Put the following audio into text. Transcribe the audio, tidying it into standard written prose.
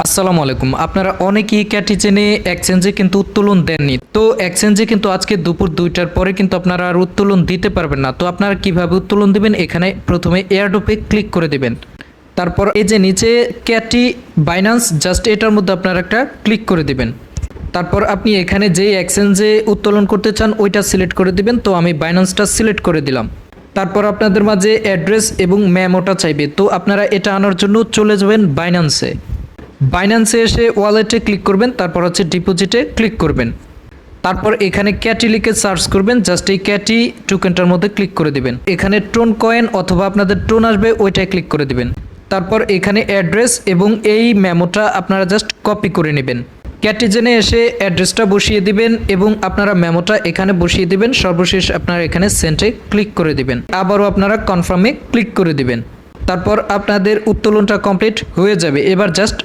আসসালামু আলাইকুম। আপনারা অনেকেই ক্যাটি চেনে এক্সচেঞ্জে কিন্তু উত্তোলন দেননি। তো এক্সচেঞ্জে কিন্তু আজকে দুপুর ২টার পরে কিন্তু আপনারা আর উত্তোলন দিতে পারবেন না। তো আপনারা কিভাবে উত্তোলন দিবেন? এখানে প্রথমে এয়ারড্রপে ক্লিক করে দিবেন। তারপর এই যে নিচে ক্যাটি বাইন্যান্স জাস্ট এটার মধ্যে আপনারা একটা ক্লিক করে দিবেন। তারপর আপনি এখানে যেই এক্সচেঞ্জে উত্তোলন করতে চান ওইটা সিলেক্ট করে দিবেন। তো আমি বাইন্যান্সটা সিলেক্ট করে দিলাম। তারপর আপনাদের মাঝে অ্যাড্রেস এবং মেমোটা চাইবে। তো আপনারা এটা আনার জন্য চলে যাবেন বাইন্যান্সে। বাইন্যান্সে এসে ওয়ালেটে ক্লিক করবেন, তারপর হচ্ছে ডিপোজিটে ক্লিক করবেন। তারপর এখানে ক্যাটি লিখে সার্চ করবেন, জাস্ট এই ক্যাটি টোকেনটার মধ্যে ক্লিক করে দিবেন। এখানে টোন কয়েন অথবা আপনাদের টোন আসবে ওইটায় ক্লিক করে দিবেন। তারপর এখানে অ্যাড্রেস এবং এই মেমোটা আপনারা জাস্ট কপি করে নেবেন। ক্যাটিজেনে এসে অ্যাড্রেসটা বসিয়ে দিবেন এবং আপনারা মেমোটা এখানে বসিয়ে দিবেন। সর্বশেষ আপনারা এখানে সেন্টে ক্লিক করে দিবেন। আবারও আপনারা কনফার্মে ক্লিক করে দিবেন। তারপর আপনাদের উত্তোলনটা কমপ্লিট হয়ে যাবে। এবার জাস্ট